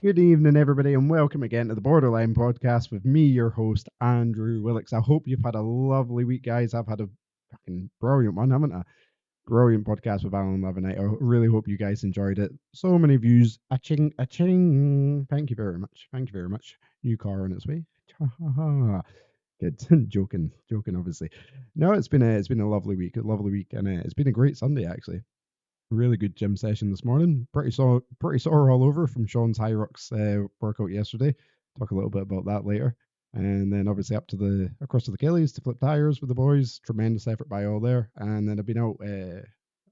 Good evening, everybody, and welcome again to the Borderline Podcast with me, your host, Andrew Willox. I hope you've had a lovely week, guys. I've had a fucking brilliant one, haven't I? Brilliant podcast with Alan Levinite. I really hope you guys enjoyed it. So many views. A-ching, a-ching. Thank you very much. Thank you very much. New car on its way. Good. joking, obviously. No, it's been a lovely week, and it's been a great Sunday actually. Really good gym session this morning. Pretty sore all over from Sean's high rocks workout yesterday. Talk a little bit about that later. And then obviously across to the Kellys to flip tires with the boys. Tremendous effort by all there. And then I've been out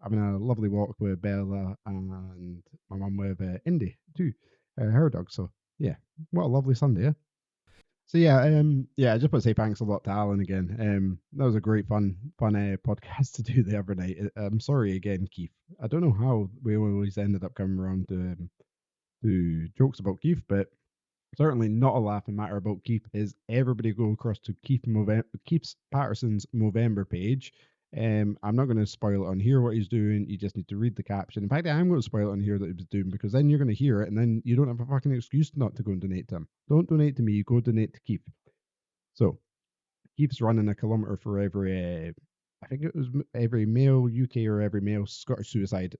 having a lovely walk with Bella and my mum with Indy too, her dog. So yeah, what a lovely Sunday. So I just want to say thanks a lot to Alan again. That was a great fun podcast to do the other night. I'm sorry again, Keith. I don't know how we always ended up coming around to jokes about Keith, but certainly not a laughing matter about Keith is everybody go across to Keith Patterson's Movember page. I'm not going to spoil it on here what he's doing. You just need to read the caption. In fact, I'm going to spoil it on here that he was doing because then you're going to hear it and then you don't have a fucking excuse not to go and donate to him. Don't donate to me. Go donate to Keith. So Keith's running a kilometre for every, I think it was every male UK or every male Scottish suicide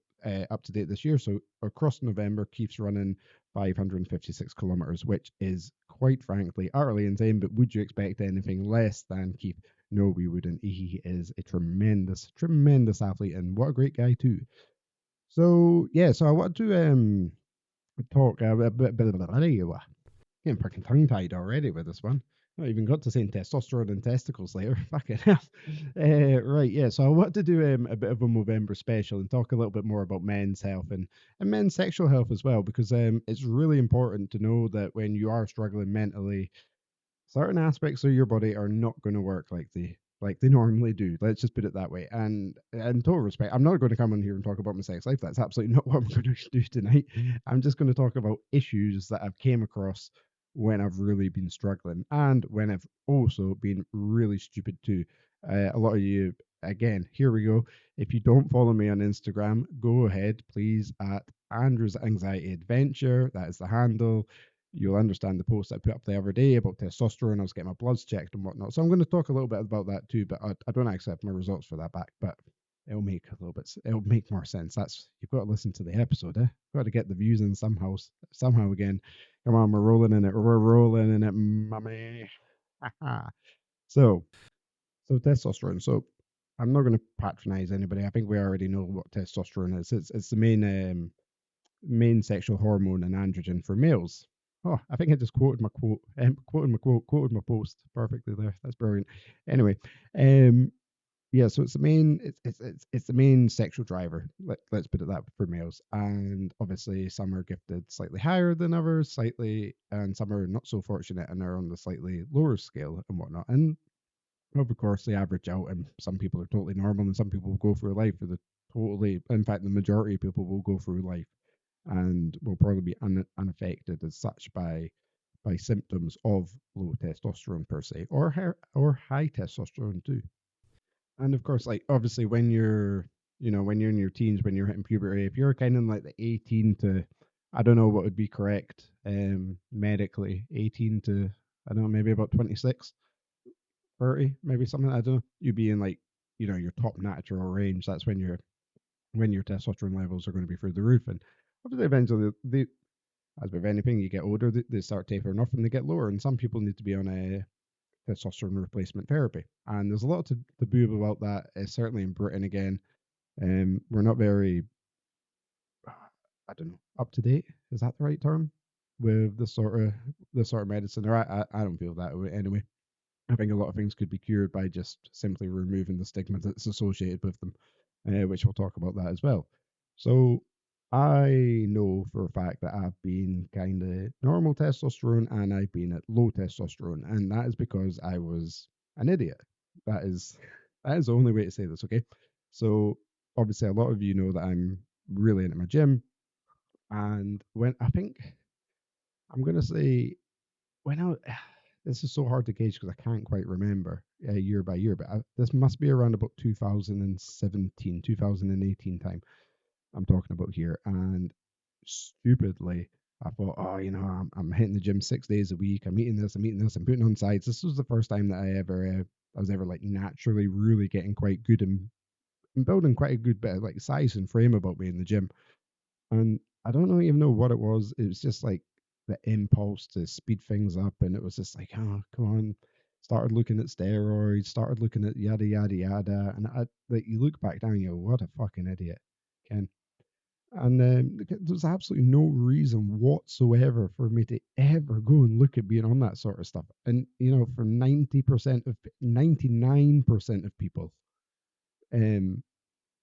up to date this year. So across November, Keith's running 556 kilometres, which is quite frankly utterly insane. But would you expect anything less than Keith? No, we wouldn't. He is a tremendous, tremendous athlete, and what a great guy too. So I want to talk a bit. Getting freaking tongue tied already with this one. Not even got to saying testosterone and testicles later. Fucking hell. Right, yeah. So I want to do a bit of a Movember special and talk a little bit more about men's health and men's sexual health as well, because it's really important to know that when you are struggling mentally, certain aspects of your body are not going to work like they normally do. Let's just put it that way. And total respect, I'm not going to come on here and talk about my sex life. That's absolutely not what I'm going to do tonight. I'm just going to talk about issues that I've came across when I've really been struggling and when I've also been really stupid too. A lot of you, again, here we go. If you don't follow me on Instagram, go ahead, please, at Andrew's Anxiety Adventure. That is the handle. You'll understand the post I put up the other day about testosterone. I was getting my bloods checked and whatnot. So I'm going to talk a little bit about that too, but I don't actually have my results for that back, but it'll make more sense. You've got to listen to the episode, eh? Got to get the views in somehow again. Come on, we're rolling in it, mummy. so testosterone. So I'm not going to patronize anybody. I think we already know what testosterone is. It's the main sexual hormone and androgen for males. Oh, I think I just quoted my quoted my post perfectly there. That's brilliant. Anyway, so it's the main sexual driver. Let's put it that for males, and obviously some are gifted slightly higher than others, and some are not so fortunate and are on the slightly lower scale and whatnot. And of course, they average out, and some people are totally normal, and some people will go through life with in fact, the majority of people will go through life and will probably be unaffected as such by symptoms of low testosterone per se, or high testosterone too. And of course, like obviously when you're in your teens, when you're hitting puberty, if you're kind of like the 18 to, I don't know what would be correct medically, 18 to, I don't know, maybe about 26, 30, maybe something, I don't know, you'd be in like, your top natural range. That's when your testosterone levels are going to be through the roof. And obviously eventually as with anything, you get older, they start tapering off and they get lower. And some people need to be on a testosterone replacement therapy. And there's a lot to taboo about that, certainly in Britain again. We're not very, I don't know, up to date. Is that the right term? With this sort of medicine, or I don't feel that way anyway. I think a lot of things could be cured by just simply removing the stigma that's associated with them, which we'll talk about that as well. So I know for a fact that I've been kind of normal testosterone and I've been at low testosterone, and that is because I was an idiot. That is the only way to say this, okay? So obviously a lot of you know that I'm really into my gym, and when I think I'm gonna say when I this is so hard to gauge because I can't quite remember year by year, but this must be around about 2017, 2018 time I'm talking about here. And stupidly, I thought, oh, I'm hitting the gym 6 days a week. I'm eating this. I'm eating this. I'm putting on sides. This was the first time that I was ever like naturally really getting quite good and building quite a good bit of like size and frame about me in the gym. And I don't know even know what it was. It was just like the impulse to speed things up, and it was just like, oh, come on. Started looking at steroids, started looking at yada yada yada, and I like you look back down, and you go, what a fucking idiot, Ken. And there's absolutely no reason whatsoever for me to ever go and look at being on that sort of stuff. And for 99% of people, um,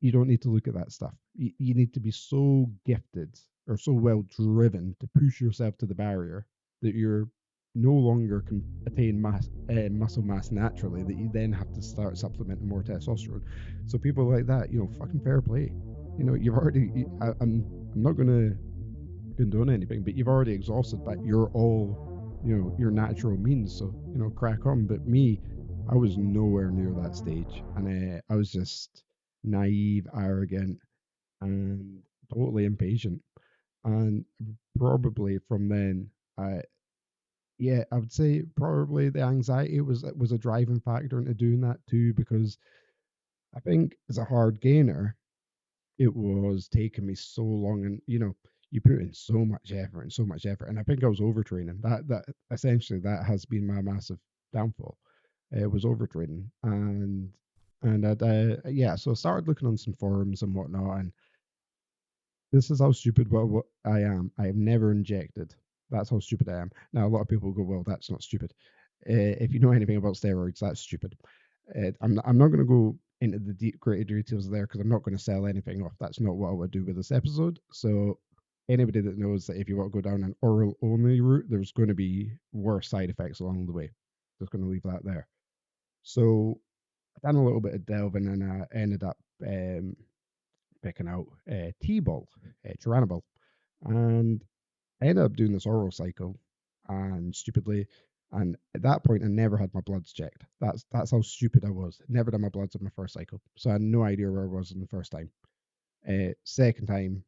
you don't need to look at that stuff. You need to be so gifted or so well driven to push yourself to the barrier that you're no longer can attain muscle mass naturally, that you then have to start supplementing more testosterone. So people like that, fucking fair play. You've already. I'm not gonna condone anything, but you've already exhausted but you're all your natural means. So crack on. But me, I was nowhere near that stage, and I was just naive, arrogant, and totally impatient. And probably from then, I yeah, I would say probably the anxiety was a driving factor into doing that too, because I think as a hard gainer, it was taking me so long, and you put in so much effort and so much effort, and I think I was overtraining. That essentially that has been my massive downfall. It was overtraining, and yeah, so I started looking on some forums and whatnot, and this is how stupid what I am. I have never injected. That's how stupid I am. Now a lot of people go, well, that's not stupid. If you know anything about steroids, that's stupid. I'm not going to go into the deep greater details there because I'm not going to sell anything off. That's not what I would do with this episode. So anybody that knows that if you want to go down an oral only route, there's going to be worse side effects along the way. Just going to leave that there. So I done a little bit of delving, and I ended up picking out T-ball, Turinabol, and I ended up doing this oral cycle, and stupidly, and at that point, I never had my bloods checked. That's how stupid I was. Never done my bloods on my first cycle, so I had no idea where I was in the first time. Second time,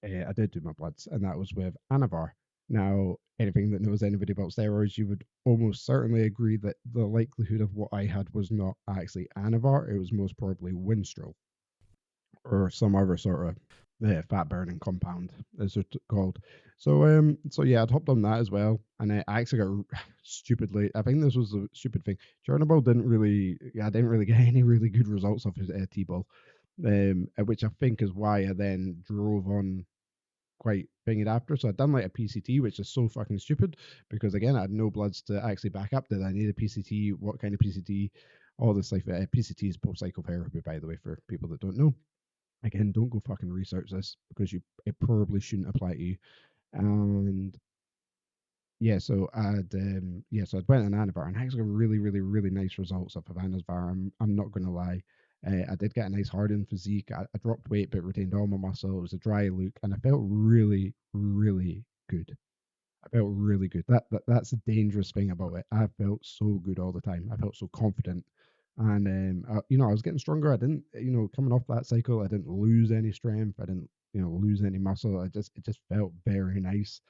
I did do my bloods, and that was with Anavar. Now, anything that knows anybody about steroids, you would almost certainly agree that the likelihood of what I had was not actually Anavar; it was most probably Winstrol or some other sort of fat burning compound, as it's called. So yeah, I'd hopped on that as well, and I actually got stupidly. I think this was a stupid thing. Chernobyl didn't really, yeah, I didn't really get any really good results off his T-ball, which I think is why I then drove on quite thinking after. So I'd done like a PCT, which is so fucking stupid because again, I had no bloods to actually back up. Did I need a PCT? What kind of PCT? All this like PCT is post psychotherapy, by the way, for people that don't know. Again, don't go fucking research this because it probably shouldn't apply to you. And yeah, so I'd went on Anavar and I actually got really, really, really nice results off of Anavar. I'm not gonna lie. I did get a nice hardened physique. I dropped weight but retained all my muscle. It was a dry look, and I felt really, really good. I felt really good. That's the dangerous thing about it. I felt so good all the time. I felt so confident, and I was getting stronger. I didn't, coming off that cycle, I didn't lose any strength. I didn't, lose any muscle. It just felt very nice.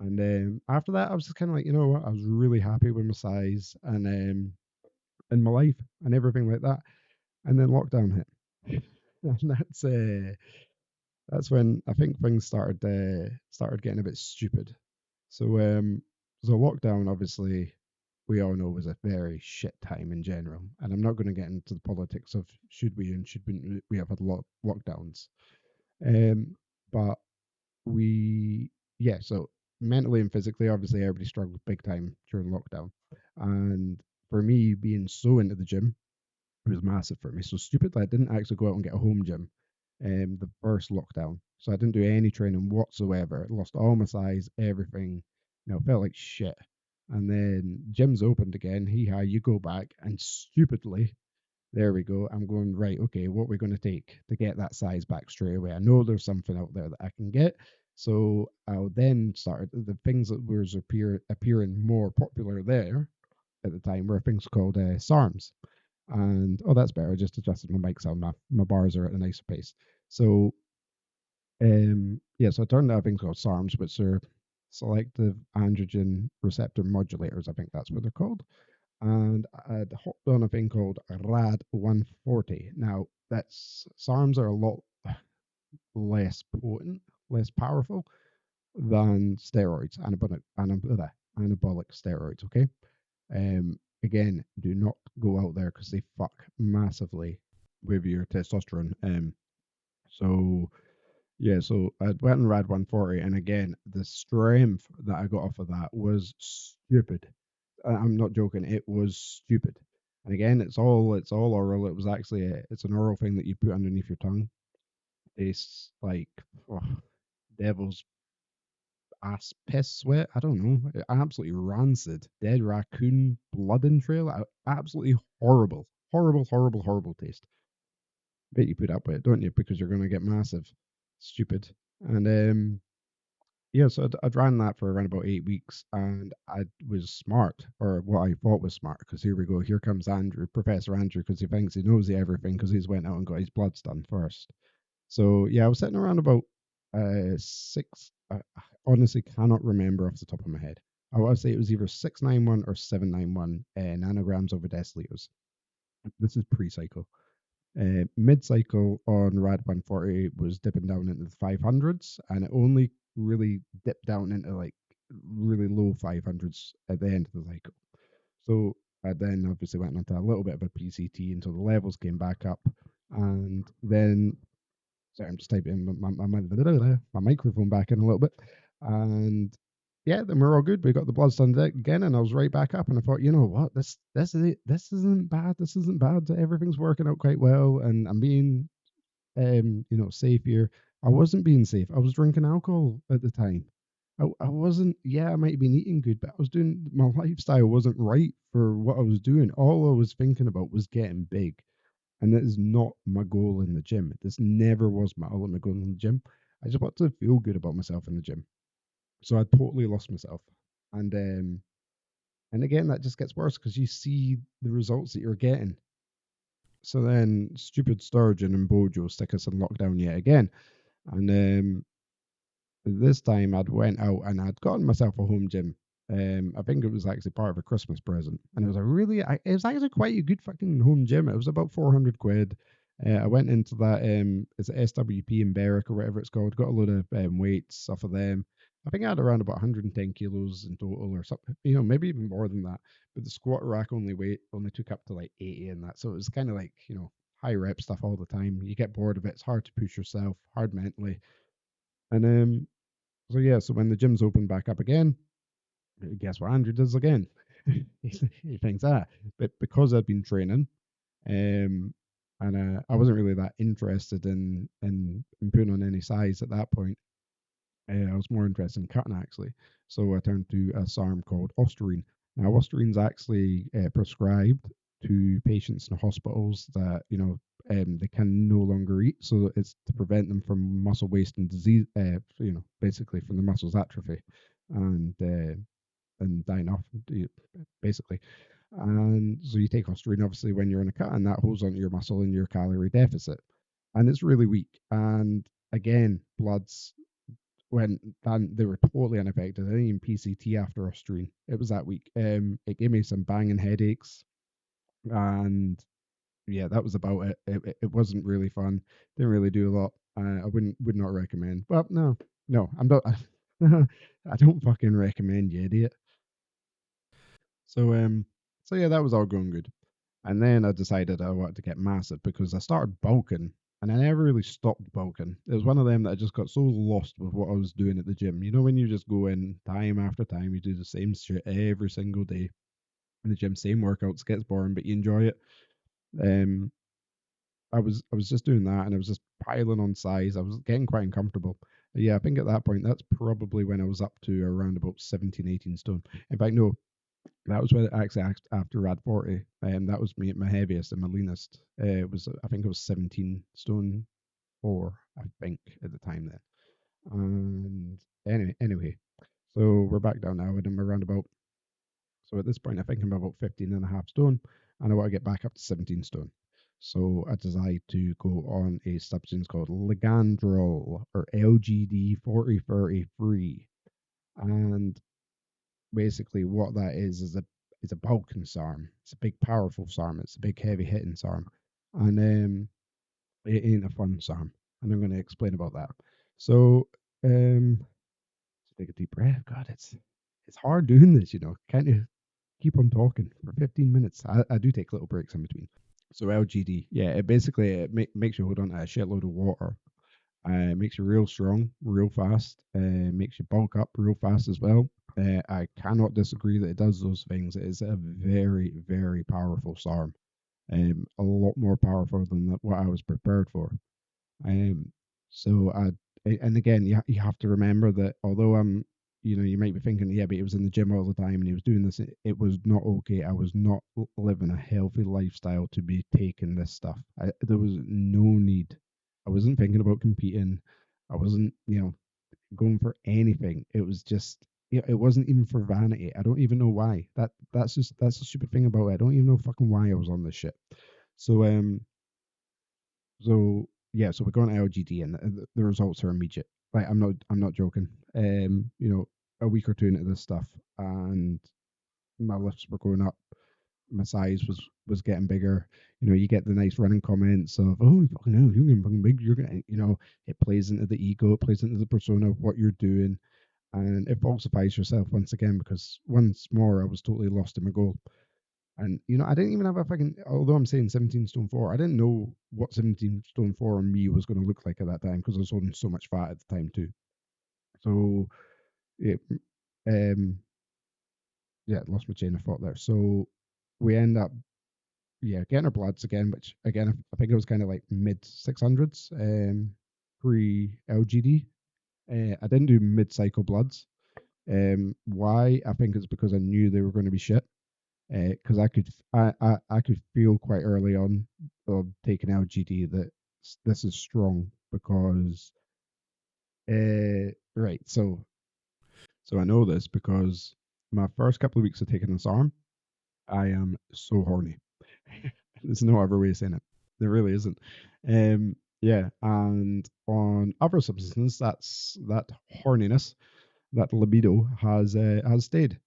And after that, I was just kind of like, you know what? I was really happy with my size and my life and everything like that. And then lockdown hit, and that's when I think things started getting a bit stupid. So lockdown, obviously, we all know was a very shit time in general, and I'm not going to get into the politics of should we and should we have had lockdowns. Um, but we yeah, so mentally and physically, obviously, everybody struggled big time during lockdown, and for me being so into the gym, it was massive for me. So stupidly, I didn't actually go out and get a home gym the first lockdown. So I didn't do any training whatsoever. I lost all my size, everything. Felt like shit. And then gyms opened again. Hee ha, you go back. And stupidly, there we go. I'm going, right, okay, what we're going to take to get that size back straight away. I know there's something out there that I can get. So I'll then start the things that was appearing more popular there at the time were things called SARMs. And oh, that's better. I just adjusted my mic sound. My bars are at a nicer pace. So Yeah, so I turned out a thing called SARMs, which are selective androgen receptor modulators. I think that's what they're called. And I'd hopped on a thing called RAD 140. Now, that's SARMs are a lot less potent, less powerful than steroids, anabolic steroids. Okay. Again, do not go out there because they fuck massively with your testosterone. So yeah, so I went and read 140, and again, the strength that I got off of that was stupid. I'm not joking; it was stupid. And again, it's all oral. It was actually it's an oral thing that you put underneath your tongue. Tastes like oh, devil's ass piss sweat. I don't know, absolutely rancid, dead raccoon blood entrail. Absolutely horrible, horrible, horrible, horrible taste. Bet you put up with it, don't you? Because you're gonna get massive. Stupid. And yeah, so I'd ran that for around about 8 weeks, and I was smart, or what I thought was smart, because here we go. Here comes Andrew, Professor Andrew, because he thinks he knows everything, because he's went out and got his bloods done first. So yeah, I was sitting around about six. I honestly cannot remember off the top of my head. I want to say it was either 691 or 791 nanograms over deciliters. This is pre-cycle. Mid-cycle on Rad 140 was dipping down into the 500s, and it only really dipped down into like really low 500s at the end of the cycle. So I then obviously went into a little bit of a PCT until the levels came back up, and then sorry, I'm just typing my microphone back in a little bit, and yeah, then we're all good. We got the bloods done again, and I was right back up. And I thought, you know what, this is it. This isn't bad. This isn't bad. Everything's working out quite well, and I'm being safe here. I wasn't being safe. I was drinking alcohol at the time. I wasn't. Yeah, I might have been eating good, but I was doing my lifestyle wasn't right for what I was doing. All I was thinking about was getting big, and that is not my goal in the gym. This never was my ultimate goal in the gym. I just want to feel good about myself in the gym. So I totally lost myself, and again that just gets worse because you see the results that you're getting. So then, stupid Sturgeon and Bojo stick us in lockdown yet again, and this time I'd went out and I'd gotten myself a home gym. I think it was actually part of a Christmas present, and it was it was actually quite a good fucking home gym. It was about 400 quid. I went into that, it's SWP in Berwick or whatever it's called. Got a load of weights off of them. I think I had around about 110 kilos in total or something, maybe even more than that. But the squat rack only took up to like 80 in that. So it was kind of like, high rep stuff all the time. You get bored of it. It's hard to push yourself, hard mentally. And so yeah, so when the gyms open back up again, guess what Andrew does again? He thinks but because I'd been training, um, and I wasn't really that interested in putting on any size at that point. I was more interested in cutting actually, so I turned to a SARM called Ostarine. Now, Ostarine's actually prescribed to patients in hospitals that they can no longer eat, so it's to prevent them from muscle waste and disease. Basically from the muscles atrophy, and dying off, basically. And so you take Ostarine obviously when you're in a cut, and that holds onto your muscle in your calorie deficit, and it's really weak. And again, bloods when then they were totally unaffected. I didn't even PCT after Ostarine. It was that week. It gave me some banging headaches, and yeah, that was about it. It wasn't really fun. Didn't really do a lot. I would not recommend. Well, no, no, I'm not. I don't fucking recommend, you idiot. So so yeah, that was all going good. And then I decided I wanted to get massive because I started bulking and I never really stopped bulking. It was one of them that I just got so lost with what I was doing at the gym. You know, when you just go in time after time, you do the same shit every single day in the gym, same workouts, gets boring, but you enjoy it. Um, I was just doing that and I was just piling on size. I was getting quite uncomfortable. Yeah, I think at that point, that's probably when I was up to around about 17, 18 stone. In fact, no, that was when actually after Rad 40, and that was me at my heaviest and my leanest. It was I think it was 17 stone 4, I think at the time then. And anyway, so we're back down now, and I'm around about. So at this point, I think I'm about 15 and a half stone, and I want to get back up to 17 stone. So I decided to go on a substance called Ligandrol or LGD 4033. And basically what that is a bulking SARM. It's a big powerful SARM. It's a big heavy hitting SARM. And it ain't a fun SARM. And I'm gonna explain about that. So take a deep breath. God, it's hard doing this, Can't you keep on talking for 15 minutes? I do take little breaks in between. So LGD, yeah, it basically makes you hold on to a shitload of water. Makes you real strong, real fast. Makes you bulk up real fast as well. I cannot disagree that it does those things. It is a very, very powerful SARM. A lot more powerful than what I was prepared for. Um, so and again, you have to remember that although you might be thinking, yeah, but he was in the gym all the time and he was doing this. It was not okay. I was not living a healthy lifestyle to be taking this stuff. There was no need. I wasn't thinking about competing. I wasn't, going for anything. It was just, it wasn't even for vanity. I don't even know why. That's the stupid thing about it. I don't even know fucking why I was on this shit. So so we're going to LGD, and the results are immediate. Like I'm not joking. A week or two into this stuff, and my lifts were going up. My size was getting bigger. You get the nice running comments of, "Oh, fucking hell, you're getting fucking big. You're getting," it plays into the ego, it plays into the persona of what you're doing, and it falsifies yourself once again because once more I was totally lost in my goal. And I didn't even have a fucking. Although I'm saying 17 stone 4, I didn't know what 17 stone 4 on me was going to look like at that time because I was holding so much fat at the time too. So it, yeah, lost my chain of thought there. So we end up, yeah, getting our bloods again, which again I think it was kind of like mid 600s, pre LGD. I didn't do mid cycle bloods. Why? I think it's because I knew they were going to be shit. Because I could feel quite early on of taking LGD that this is strong because right. So I know this because my first couple of weeks of taking this arm, I am so horny. There's no other way of saying it. There really isn't. Yeah, and on other substances, that horniness, that libido has stayed.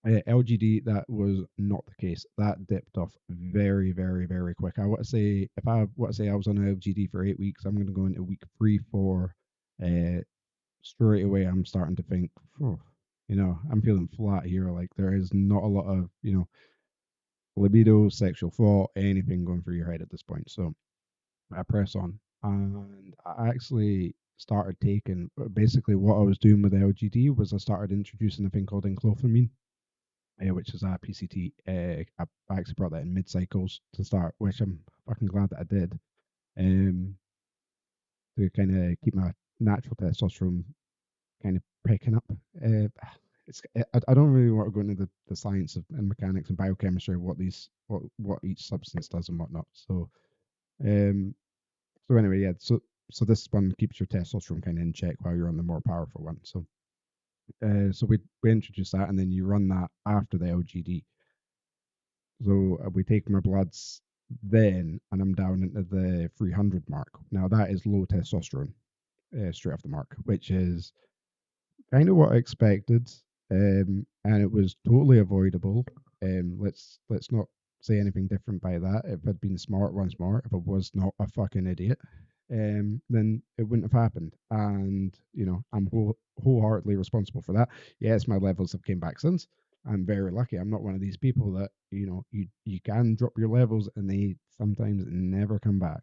LGD, that was not the case. That dipped off very, very, very quick. I want to say, if I want to say I was on LGD for 8 weeks, I'm going to go into week 3, 4. Uh, Straight away, I'm starting to think, "Phew, I'm feeling flat here. Like there is not a lot of, libido, sexual thought, anything going through your head at this point." So I press on, and I actually started taking basically what I was doing with LGD was I started introducing a thing called enclophamine, which is a PCT. I actually brought that in mid cycles to start, which I'm fucking glad that I did. Um, to kind of keep my natural testosterone kind of picking up. I don't really want to go into the science of and mechanics and biochemistry of what each substance does and whatnot. Um, so anyway, yeah. So this one keeps your testosterone kind of in check while you're on the more powerful one. So we introduce that, and then you run that after the LGD. So we take my bloods then, and I'm down into the 300 mark. Now that is low testosterone, straight off the mark, which is kind of what I expected, and it was totally avoidable. Let's not say anything different by that. If I'd been smart once more, if I was not a fucking idiot, then it wouldn't have happened. And I'm wholeheartedly responsible for that. Yes, my levels have came back since. I'm very lucky. I'm not one of these people that you can drop your levels and they sometimes never come back,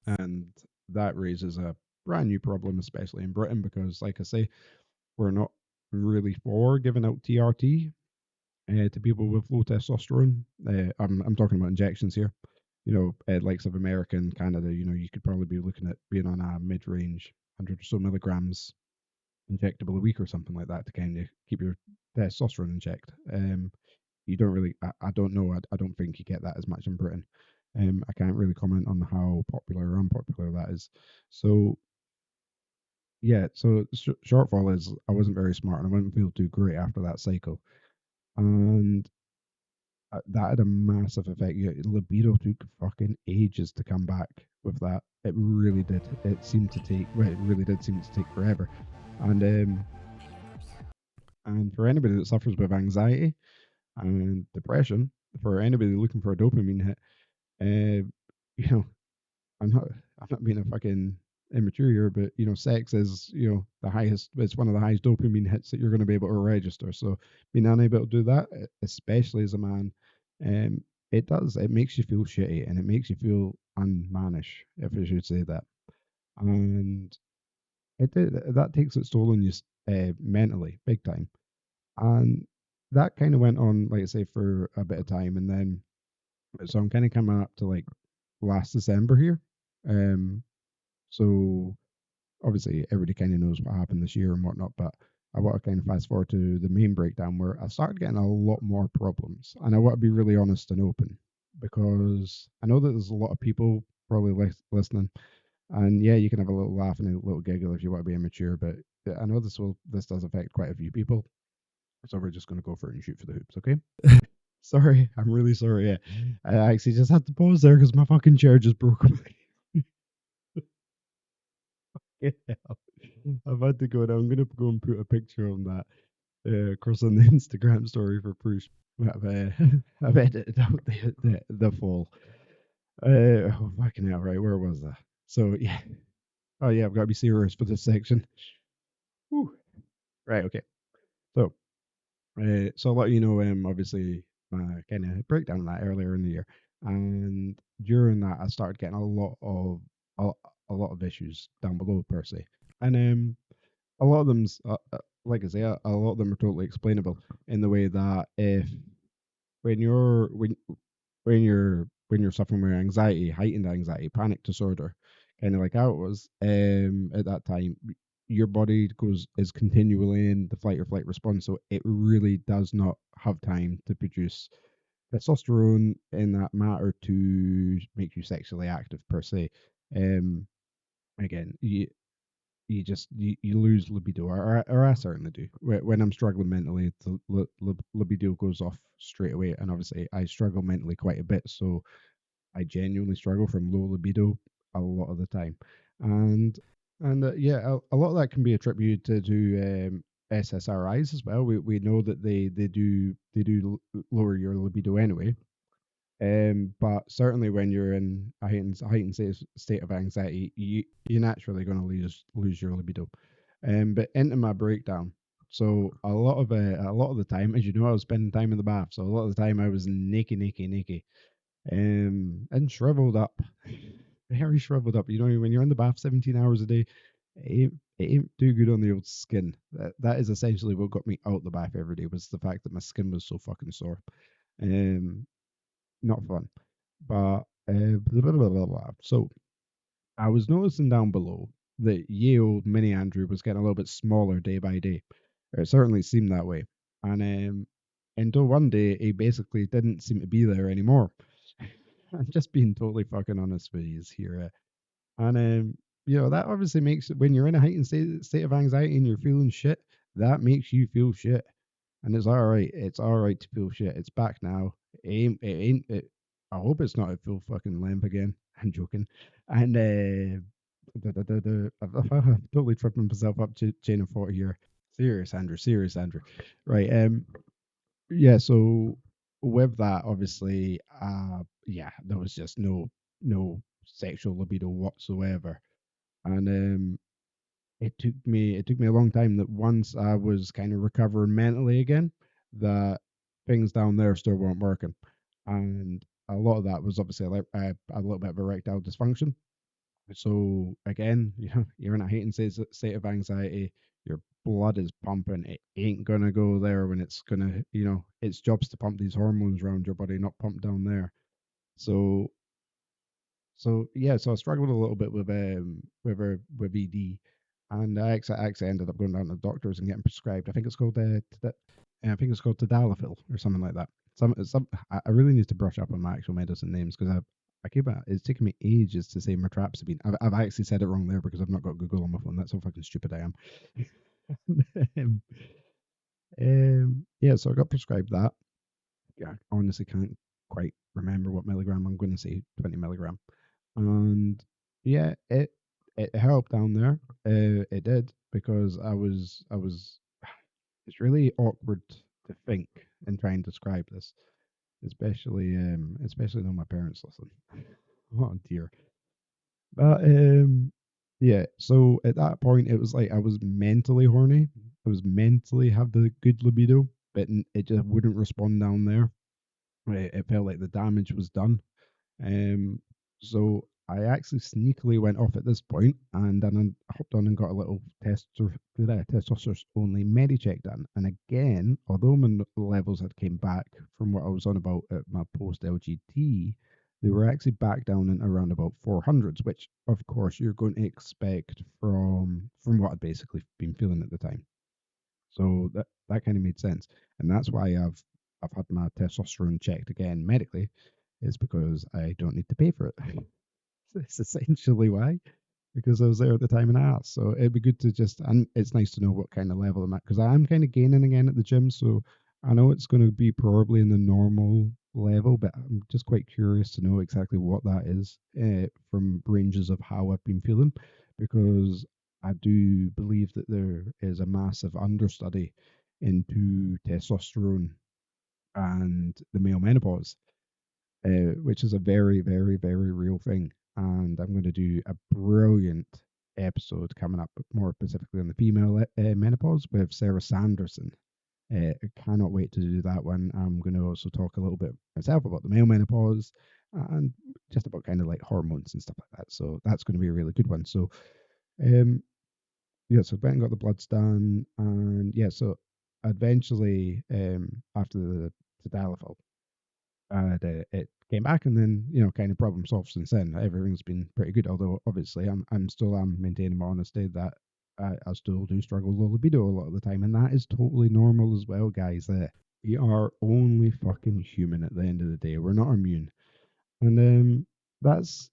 and that raises a brand new problem, especially in Britain, because like I say, we're not really for giving out TRT to people with low testosterone. I'm talking about injections here. Likes of America and Canada, you could probably be looking at being on a mid-range 100 or so milligrams injectable a week or something like that to kind of keep your testosterone in check. You don't really, I don't know, I don't think you get that as much in Britain. I can't really comment on how popular or unpopular that is. So yeah, so shortfall is I wasn't very smart and I wouldn't feel too great after that cycle. And that had a massive effect. Libido took fucking ages to come back with that. It really did. It seemed to take. Well, it really did seem to take forever. And and for anybody that suffers with anxiety and depression, for anybody looking for a dopamine hit, you know, I'm not I'm not being a fucking immature here, but sex is the highest. It's one of the highest dopamine hits that you're going to be able to register. So being unable to do that, especially as a man, um, it does. It makes you feel shitty and it makes you feel unmannish, if I should say that. And that takes its toll on you mentally, big time. And that kind of went on, like I say, for a bit of time, and then so I'm kind of coming up to like last December here. Um, so obviously everybody kind of knows what happened this year and whatnot, but I want to kind of fast forward to the main breakdown where I started getting a lot more problems, and I want to be really honest and open because I know that there's a lot of people probably listening, and yeah, you can have a little laugh and a little giggle if you want to be immature, but I know this does affect quite a few people, so we're just going to go for it and shoot for the hoops, okay? Sorry, I'm really sorry. Yeah, I actually just had to pause there because my fucking chair just broke. Yeah, I've had to go down. I'm gonna go and put a picture on that across on the Instagram story for proof. I've, I've edited out the fall. Oh fucking hell! Right, where was that? So yeah. Oh yeah, I've got to be serious for this section. Whew. Right. Okay. So so I'll let you know. Obviously, kind of breakdown of that earlier in the year, and during that, I started getting a, a lot of issues down below per se, and a lot of them's like I say, a lot of them are totally explainable in the way that if when you're when you're suffering with anxiety, heightened anxiety, panic disorder, kind of like how it was at that time, your body goes is continually in the fight or flight response, so it really does not have time to produce testosterone in that matter to make you sexually active per se. Um, again, you lose libido, or I certainly do. When I'm struggling mentally, the libido goes off straight away, and obviously I struggle mentally quite a bit, so I genuinely struggle from low libido a lot of the time, and yeah, a lot of that can be attributed to SSRIs as well. We know that they do lower your libido anyway, but certainly when you're in a heightened state of anxiety, you're naturally going to lose your libido. But into my breakdown, so a lot of the time, as you know, I was spending time in the bath. So a lot of the time I was naked, and shriveled up, very shriveled up. When you're in the bath 17 hours a day, it ain't too good on the old skin. That is essentially what got me out the bath every day, was the fact that my skin was so fucking sore. Um, Not fun. But blah, blah, blah, blah. So I was noticing down below that ye old mini Andrew was getting a little bit smaller day by day. It certainly seemed that way. And until one day he basically didn't seem to be there anymore. I'm just being totally fucking honest with you here. And that obviously makes, when you're in a heightened state of anxiety and you're feeling shit, that makes you feel shit. And it's all right. It's all right to feel shit. It's back now. It. I hope it's not a full fucking lamp again. I'm joking. And I've totally tripping myself up to chain of thought here. Serious, Andrew. Serious, Andrew. Right. Yeah. So with that, obviously, yeah, there was just no sexual libido whatsoever, and it took me a long time, that once I was kind of recovering mentally again, that things down there still weren't working, and a lot of that was obviously like a little bit of erectile dysfunction. So again, you're in a heightened state of anxiety. Your blood is pumping. It ain't gonna go there when it's gonna, its job's to pump these hormones around your body, not pump down there. So yeah, so I struggled a little bit with ED, and I actually ended up going down to the doctors and getting prescribed. I think it's called I think it's called tadalafil or something like that. I really need to brush up on my actual medicine names, because it's taken me ages to say metrapsabine. I've actually said it wrong there because I've not got Google on my phone. That's how fucking stupid I am. um, yeah, so I got prescribed that, I honestly can't quite remember what milligram. I'm going to say 20 milligram. And yeah, it helped down there. It did because I was. It's really awkward to think and try and describe this, especially when my parents listen. Oh dear. But yeah. So at that point, it was like I was mentally horny. I was mentally have the good libido, but it just wouldn't respond down there. It felt like the damage was done. Um, so I actually sneakily went off at this point, and then I hopped on and got a little testosterone only Medicheck done. And again, although my levels had came back from what I was on about at my post LGT, they were actually back down in around about 400s, which of course you're going to expect from what I'd basically been feeling at the time. So that kind of made sense, and that's why I've had my testosterone checked again medically, is because I don't need to pay for it. It's essentially why, because I was there at the time and I asked. So it'd be good to just, and it's nice to know what kind of level I'm at, because I am kind of gaining again at the gym. So I know it's going to be probably in the normal level, but I'm just quite curious to know exactly what that is from ranges of how I've been feeling, because I do believe that there is a massive understudy into testosterone and the male menopause, which is a very, very, very real thing. And I'm going to do a brilliant episode coming up, more specifically on the female menopause with Sarah Sanderson. I cannot wait to do that one. I'm going to also talk a little bit myself about the male menopause and just about kind of like hormones and stuff like that. So that's going to be a really good one. So, um, yeah, so Ben got the bloods done, and yeah, so eventually, after the tadalafil, and it came back, and then kind of problem solved since then. Everything's been pretty good, although obviously I'm still maintaining my honesty that I still do struggle with libido a lot of the time, and that is totally normal as well, guys. We are only fucking human at the end of the day. We're not immune, and that's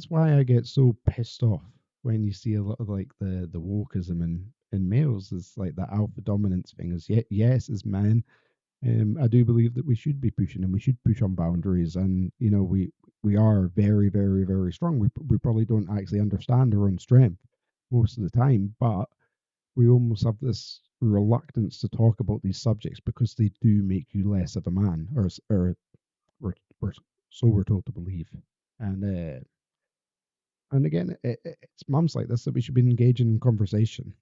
why I get so pissed off when you see a lot of like the wokeism in males. Is like the alpha dominance thing. Is yes, as men, I do believe that we should be pushing and we should push on boundaries, and we are very, very, very strong. We probably don't actually understand our own strength most of the time, but we almost have this reluctance to talk about these subjects because they do make you less of a man, or we're so we're told to believe. And uh, and again, it's mums like this that we should be engaging in conversation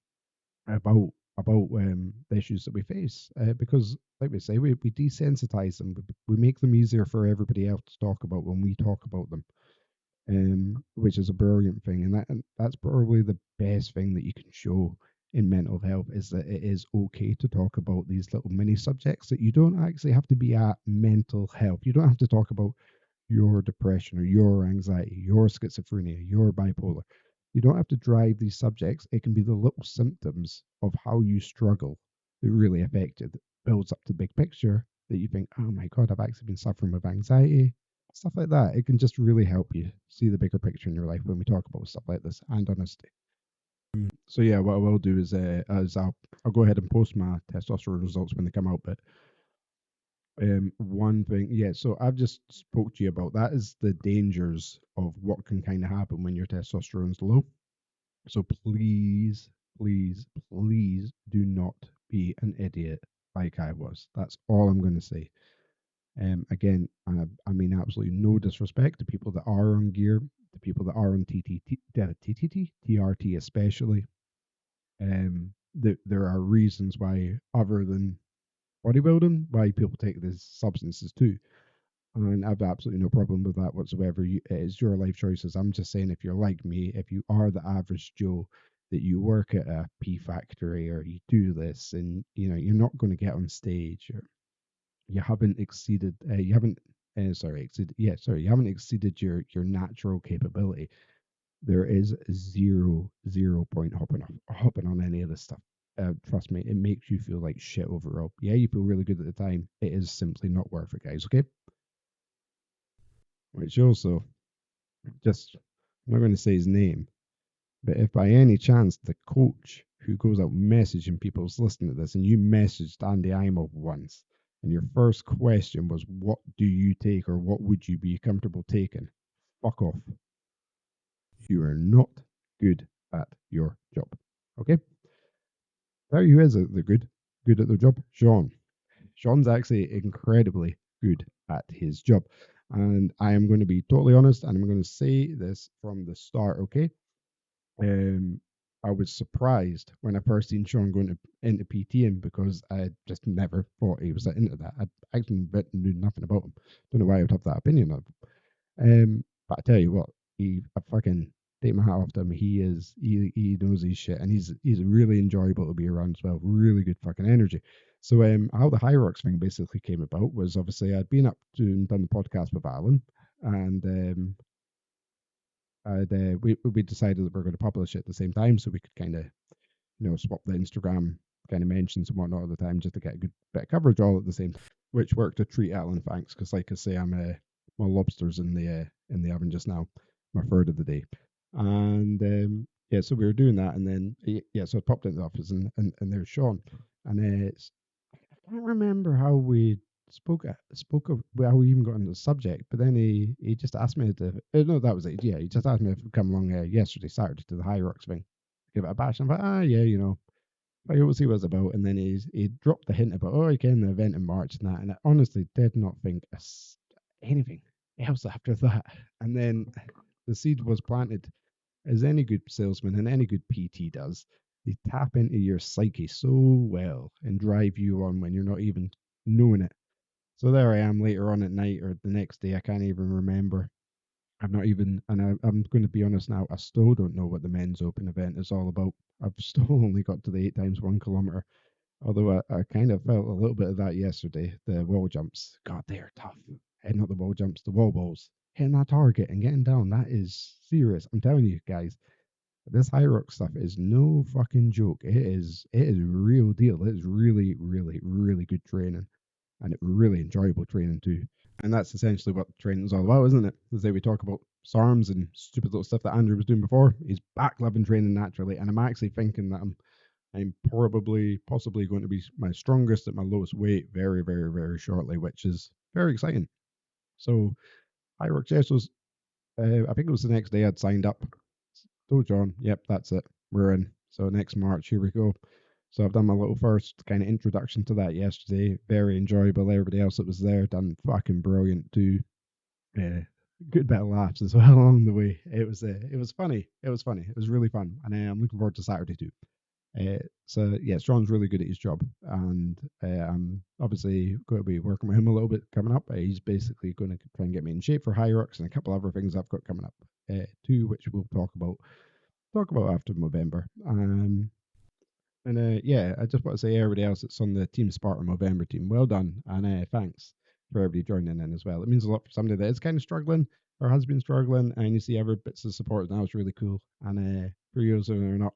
about the issues that we face, because like we say, we desensitize them. We make them easier for everybody else to talk about when we talk about them, which is a brilliant thing, and that's probably the best thing that you can show in mental health, is that it is okay to talk about these little mini subjects, that you don't actually have to be at mental health. You don't have to talk about your depression or your anxiety, your schizophrenia, your bipolar. You don't have to drive these subjects. It can be the little symptoms of how you struggle that really affect it, that builds up to the big picture, that you think, oh my God, I've actually been suffering with anxiety, stuff like that. It can just really help you see the bigger picture in your life when we talk about stuff like this and honesty. So yeah, what I will do is I'll go ahead and post my testosterone results when they come out. But one thing, yeah. So I've just spoke to you about that, is the dangers of what can kind of happen when your testosterone's low. So please, please, please do not be an idiot like I was. That's all I'm going to say. Again, I mean absolutely no disrespect to people that are on gear, to people that are on TRT especially. There are reasons why, other than bodybuilding, why people take these substances too. And I've absolutely no problem with that whatsoever. It is your life choices. I'm just saying, if you're like me, if you are the average Joe, that you work at a pea factory or you do this, and you're not going to get on stage, or you haven't exceeded, you haven't, sorry, exceeded, yeah, sorry, you haven't exceeded your natural capability. There is zero point hopping on any of this stuff. Trust me, it makes you feel like shit overall. Yeah, you feel really good at the time. It is simply not worth it, guys. Okay. Which also, just, I'm not going to say his name, but if by any chance the coach who goes out messaging people's listening to this, and you messaged Andy Imel once, and your first question was, what do you take or what would you be comfortable taking? Fuck off. You are not good at your job. Okay? Now who is it? They're good at their job? Sean. Sean's actually incredibly good at his job. And I am going to be totally honest, and I'm going to say this from the start, okay? Um, I was surprised when I first seen Sean going into PTing because I just never thought he was into that. I actually knew nothing about him. Don't know why I would have that opinion of him. But I tell you what, I fucking take my hat off to him. He knows his shit, and he's really enjoyable to be around as well. Really good fucking energy. So how the Hyrox thing basically came about was obviously I'd been up to and done the podcast with Alan, and we decided that we are going to publish it at the same time, so we could kind of swap the Instagram kind of mentions and whatnot at the time just to get a good bit of coverage all at the same time, which worked a treat, Alan. Thanks, because like I say, I'm my lobsters in the oven just now, my third of the day, and yeah, so we were doing that, and then yeah, so I popped into the office and there's Sean, and I can't remember how we spoke of how we even got on the subject, but then he just asked me to no, that was it. Yeah, he just asked me if I'd come along yesterday, Saturday, to the High Rocks thing, give it a bash. And I'm like, yeah, I will see what it's about. And then he dropped the hint about, oh, again, the event in March and that. And I honestly did not think anything else after that. And then the seed was planted, as any good salesman and any good PT does. They tap into your psyche so well and drive you on when you're not even knowing it. So there I am later on at night or the next day. I can't even remember. I'm not even, and I'm going to be honest now, I still don't know what the men's open event is all about. I've still only got to the 8 x 1 kilometer, although I kind of felt a little bit of that yesterday. The wall jumps, God, they are tough. Not the wall jumps, the wall balls. Hitting that target and getting down, that is serious. I'm telling you guys, this high rock stuff is no fucking joke. It is real deal. It is really, really, really good training, and it really enjoyable training too. And that's essentially what training is all about, isn't it? As we talk about SARMs and stupid little stuff that Andrew was doing before. He's back loving training naturally, and I'm actually thinking that I'm possibly going to be my strongest at my lowest weight very, very, very shortly, which is very exciting. So high rock was I think it was the next day I'd signed up. Told John, yep, that's it. We're in. So next March, here we go. So I've done my little first kind of introduction to that yesterday. Very enjoyable. Everybody else that was there done fucking brilliant too. Uh, good bit of laughs as well along the way. It was funny. It was funny. It was really fun, and I'm looking forward to Saturday too. So yeah, Sean's really good at his job, and I'm obviously going to be working with him a little bit coming up. He's basically going to try and get me in shape for High Rocks and a couple other things I've got coming up too, which we'll talk about after Movember. And yeah, I just want to say everybody else that's on the Team Spartan Movember team, well done, and thanks for everybody joining in as well. It means a lot for somebody that is kind of struggling or has been struggling, and you see every bits of support now. It's really cool. And for you that are not,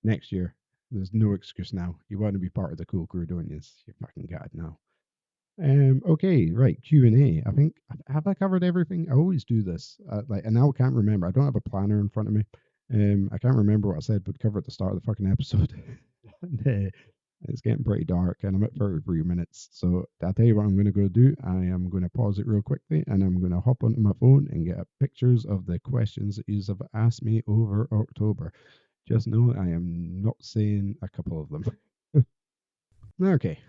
next year, there's no excuse now. You want to be part of the cool crew, don't you? You fucking got it now. Okay, right. Q&A. I think have I covered everything? I always do this. And now I can't remember. I don't have a planner in front of me. I can't remember what I said, but cover at the start of the fucking episode. And, it's getting pretty dark, and I'm at 33 minutes. So I'll tell you what I'm going to go do. I am going to pause it real quickly, and I'm going to hop onto my phone and get pictures of the questions that you have asked me over October. Just know I am not saying a couple of them. Okay,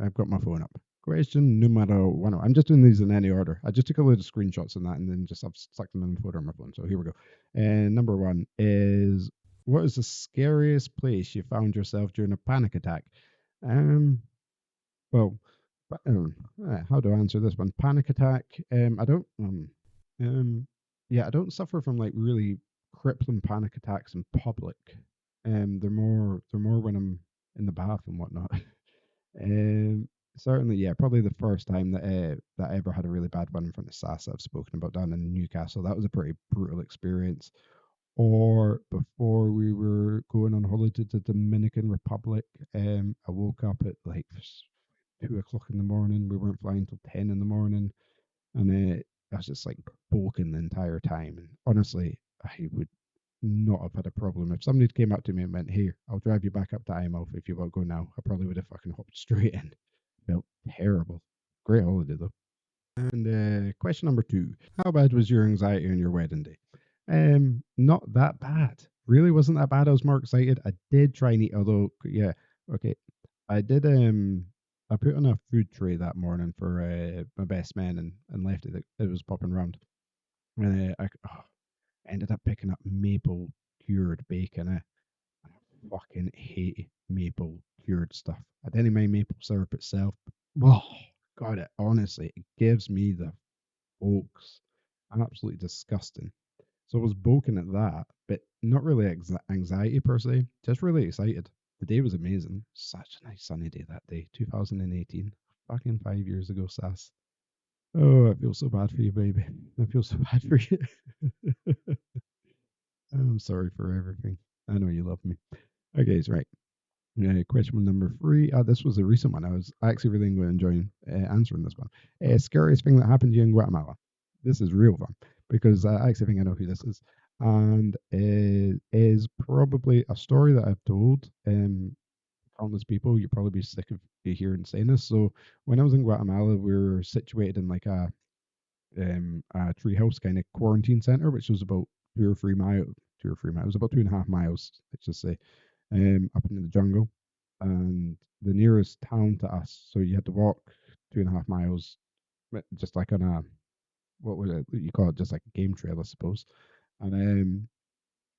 I've got my phone up. Question numero one. I'm just doing these in any order. I just took a load of screenshots on that and then just I've stuck them in the photo on my phone. So here we go. And number one is, what is the scariest place you found yourself during a panic attack? Um, well, how do I answer this one? Panic attack. I don't. Yeah, I don't suffer from like really crippling panic attacks in public. They're more when I'm in the bath and whatnot. Um, Certainly, yeah, probably the first time that I ever had a really bad one in front of SAS that I've spoken about down in Newcastle. That was a pretty brutal experience. Or before we were going on holiday to the Dominican Republic, I woke up at like 2 o'clock in the morning. We weren't flying till 10 in the morning, and I was just like bulking the entire time. And honestly, I would not have had a problem if somebody came up to me and went, "Here, I'll drive you back up to IMO if you want to go now." I probably would have fucking hopped straight in. Felt terrible. Great holiday though. And question number 2: how bad was your anxiety on your wedding day? Not that bad. Really wasn't that bad. I was more excited. I did try and eat, although yeah, okay. I did I put on a food tray that morning for my best man and left it. It was popping around. And ended up picking up maple cured bacon. I fucking hate maple cured stuff. I didn't mind maple syrup itself. Oh, God, it honestly, it gives me the folks. Absolutely disgusting. So I was bulking at that, but not really anxiety per se, just really excited. The day was amazing. Such a nice sunny day that day, 2018. Fucking 5 years ago, Sass. Oh, I feel so bad for you, baby. I feel so bad for you. I'm sorry for everything. I know you love me. Okay, so right. Question number 3. This was a recent one. I was actually really enjoying answering this one. Scariest thing that happened to you in Guatemala. This is real fun because I actually think I know who this is, and it is probably a story that I've told countless people. You'll probably be sick of hearing saying this. So when I was in Guatemala, we were situated in like a treehouse kind of quarantine center, which was about 2 or 3 miles, 2 or 3 miles, about 2.5 miles, let's just say, up into the jungle. And the nearest town to us, so you had to walk 2.5 miles, just like on a, what would it, you call it, just like a game trail, I suppose. And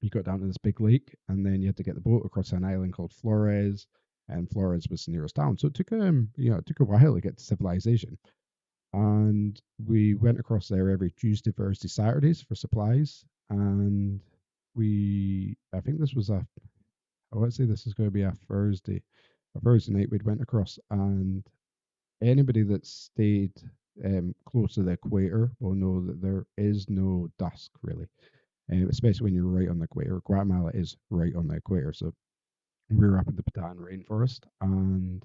you got down to this big lake, and then you had to get the boat across an island called Flores, and Flores was the nearest town. So it took it took a while to get to civilization. And we went across there every Tuesday, Thursday, Saturdays for supplies. And I think this was I would say this is going to be a Thursday night. We'd went across, and anybody that stayed close to the equator will know that there is no dusk really, especially when you're right on the equator. Guatemala is right on the equator, so we were up in the Patan rainforest, and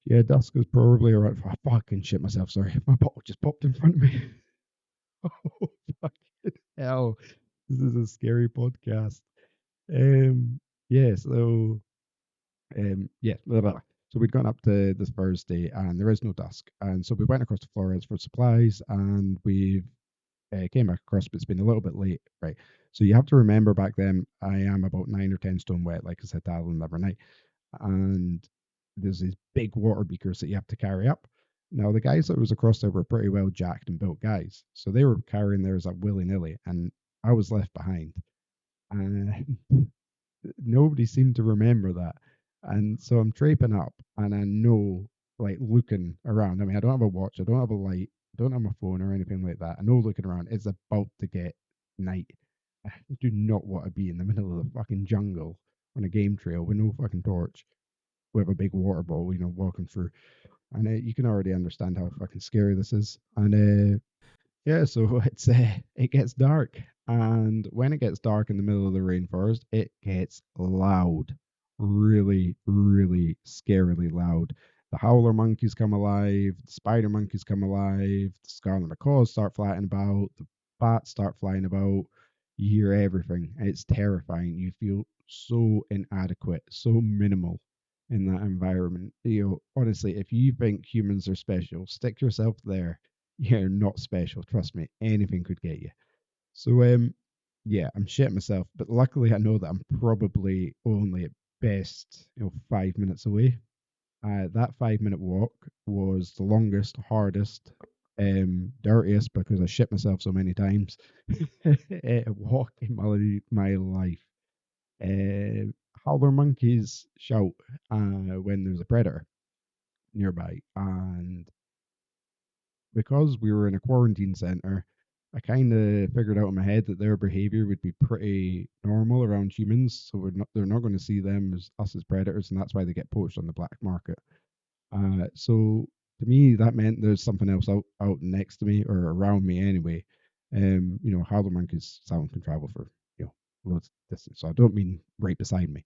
yeah, dusk is probably around. I fucking shit myself. Sorry, my bottle just popped in front of me. Oh fucking hell! This is a scary podcast. Um, yeah. Yeah. Blah, blah, blah. So we'd gone up to this Thursday, and there is no dusk, and so we went across to Flores for supplies, and we came back across, but it's been a little bit late, right? So you have to remember back then, I am about 9 or 10 stone wet, like I said to Alan the other night, and there's these big water beakers that you have to carry up. Now the guys that was across there were pretty well jacked and built guys, so they were carrying theirs up willy nilly, and I was left behind, and nobody seemed to remember that. And so I'm traiping up, and I know, like looking around. I mean, I don't have a watch, I don't have a light, I don't have my phone or anything like that. I know looking around, it's about to get night. I do not want to be in the middle of the fucking jungle on a game trail with no fucking torch, with a big water bottle, walking through. And you can already understand how fucking scary this is. And yeah, so it gets dark, and when it gets dark in the middle of the rainforest, it gets loud, really, really scarily loud. The howler monkeys come alive, the spider monkeys come alive, the scarlet macaws start flying about, the bats start flying about. You hear everything. It's terrifying. You feel so inadequate, so minimal in that environment. Honestly, if you think humans are special, stick yourself there. You're not special. Trust me, anything could get you. So yeah, I'm shitting myself, but luckily I know that I'm probably only at best, 5 minutes away. That 5 minute walk was the longest, hardest, dirtiest because I shit myself so many times. Walk in my life. Howler monkeys shout when there's a predator nearby, and because we were in a quarantine center, I kind of figured out in my head that their behavior would be pretty normal around humans. So they're not going to see them as us as predators, and that's why they get poached on the black market. So to me, that meant there's something else out next to me or around me anyway. Howler monkeys sound can travel for loads of distance. So I don't mean right beside me.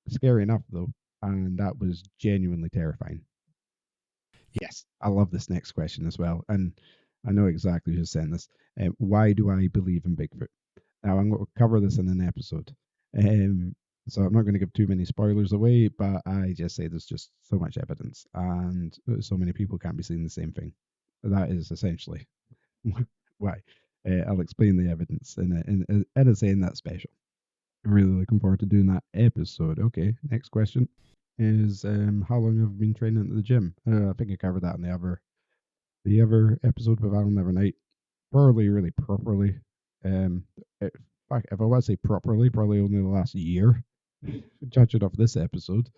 Scary enough though, and that was genuinely terrifying. Yes, I love this next question as well, and I know exactly who's saying this. Why do I believe in Bigfoot? Now I'm going to cover this in an episode. So I'm not going to give too many spoilers away, but I just say there's just so much evidence, and so many people can't be seeing the same thing. That is essentially why. I'll explain the evidence in a saying that special. I'm really looking forward to doing that episode. Okay, next question is how long have you been training at the gym? I think I covered that in the other episode with Alan the other night. Probably really properly. Um, if, if I want to say properly, probably only the last year, judging off this episode.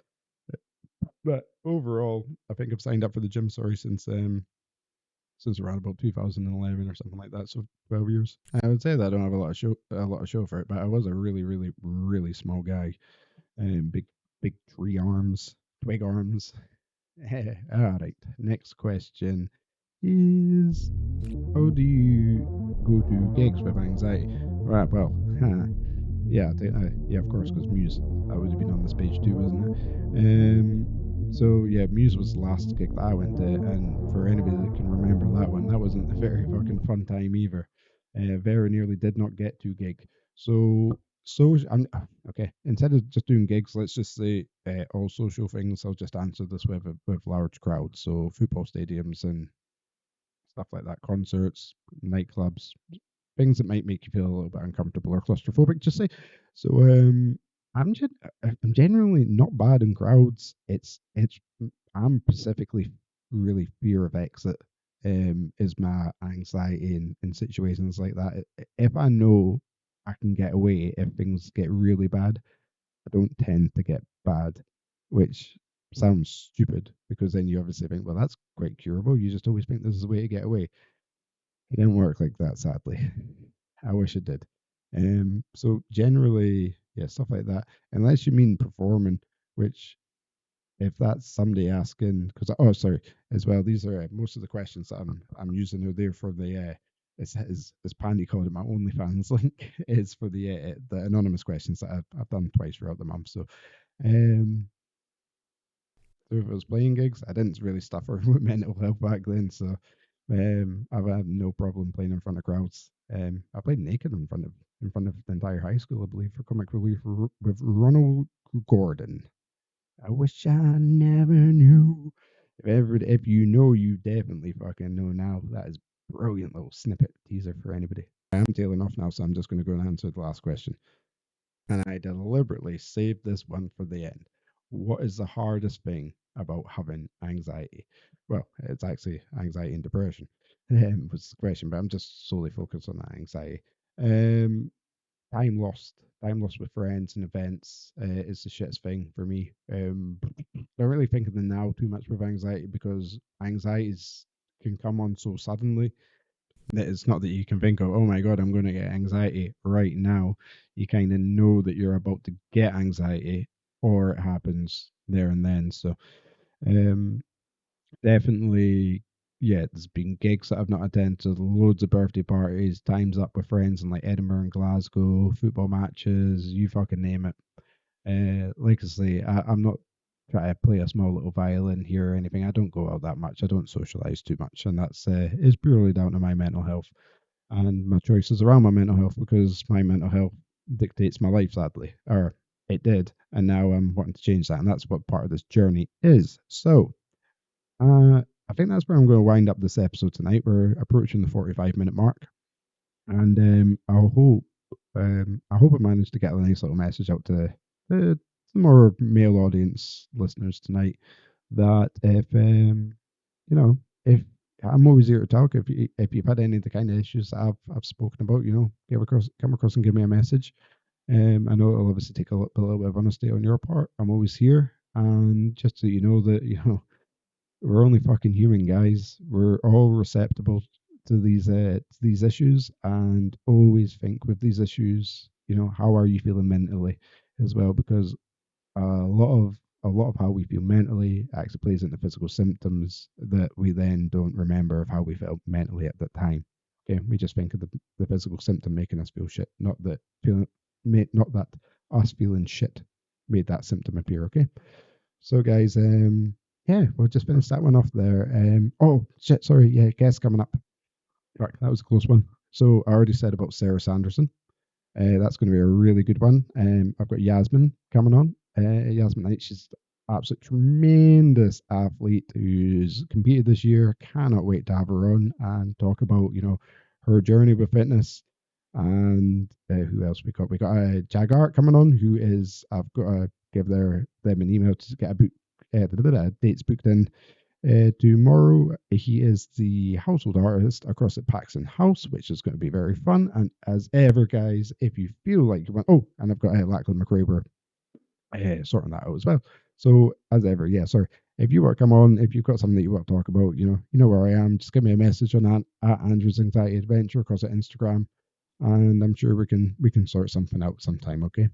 But overall, I think I've signed up for the gym. Sorry, since around about 2011 or something like that. So 12 years. I would say that I don't have a lot of show for it, but I was a really, really, really small guy. Big, big tree arms, twig arms. All right. Next question is: how do you go to gigs with anxiety? Right. Well, yeah, yeah, of course, because Muse, that would have been on this page too, wasn't it? So yeah, Muse was the last gig that I went to, and for anybody that can remember that one, that wasn't a very fucking fun time either. Very nearly did not get to gig. So I'm okay. Instead of just doing gigs, let's just say all social things. I'll just answer this with large crowds, so football stadiums and stuff like that, concerts, nightclubs, things that might make you feel a little bit uncomfortable or claustrophobic. Just say so. I'm generally not bad in crowds. I'm specifically really fear of exit. Is my anxiety in situations like that. If I know I can get away, if things get really bad, I don't tend to get bad, which sounds stupid because then you obviously think, well, that's quite curable. You just always think this is a way to get away. It didn't work like that, sadly. I wish it did. So generally, yeah, stuff like that. Unless you mean performing, which if that's somebody asking, because sorry, as well, these are most of the questions that I'm using are there for the as Pandy called it, my OnlyFans link is for the anonymous questions that I've done twice throughout the month. So um so if I was playing gigs, I didn't really suffer with mental health back then, so I've had no problem playing in front of crowds. I played naked in front of the entire high school, I believe, for comic relief with Ronald Gordon. I wish I never knew. If you know, you definitely fucking know now. That is brilliant little snippet teaser for anybody. I am tailing off now, so I'm just going to go and answer the last question. And I deliberately saved this one for the end. What is the hardest thing about having anxiety? Well, it's actually anxiety and depression. Was the question, but I'm just solely focused on that anxiety. Um, time lost with friends and events is the shittest thing for me. Don't really think of the now too much with anxiety because anxieties can come on so suddenly that it's not that you can think of, oh my god, I'm going to get anxiety right now. You kind of know that you're about to get anxiety, or it happens there and then. So um, definitely, yeah, there's been gigs that I've not attended, loads of birthday parties, times up with friends in like Edinburgh and Glasgow, football matches, you fucking name it. Like I say, I'm not trying to play a small little violin here or anything. I don't go out that much. I don't socialize too much, and that's is purely down to my mental health and my choices around my mental health because my mental health dictates my life, sadly, or it did, and now I'm wanting to change that, and that's what part of this journey is. So, I think that's where I'm going to wind up this episode tonight. We're approaching the 45-minute mark, and I hope I managed to get a nice little message out to some more male audience listeners tonight that you know if I'm always here to talk. If you've had any of the kind of issues that I've spoken about, come across and give me a message. I know it'll obviously take a little bit of honesty on your part. I'm always here, and just so you know that we're only fucking human, guys. We're all receptible to these issues, and always think with these issues, how are you feeling mentally as well? Because a lot of how we feel mentally actually plays into physical symptoms that we then don't remember of how we felt mentally at that time. Okay, we just think of the physical symptom making us feel shit, not that us feeling shit made that symptom appear. Okay, so guys, yeah, we'll just finish that one off there. Oh shit, sorry, yeah, guest coming up. Right, that was a close one. So I already said about Sarah Sanderson. That's going to be a really good one. I've got Yasmin coming on. Yasmin Knight, she's absolute tremendous athlete who's competed this year. Cannot wait to have her on and talk about her journey with fitness. And who else we got? We got Jagar coming on, who is I've got to give them an email to get a book dates booked in. Tomorrow, he is the household artist across at Paxton House, which is going to be very fun. And as ever, guys, if you feel like you want, and I've got Lachlan McRaber sorting that out as well. So as ever, yeah, sorry. If you want to come on, if you've got something that you want to talk about, you know where I am. Just give me a message on that at Andrew's Anxiety Adventure across at Instagram, and I'm sure we can sort something out sometime. Okay.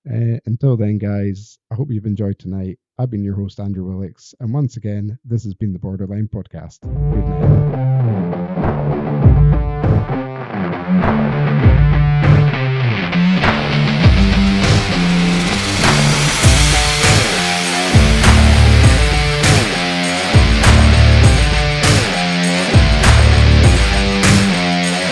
Until then, guys, I hope you've enjoyed tonight. I've been your host, Andrew Willox, and once again, this has been the Borderline Podcast. Good night.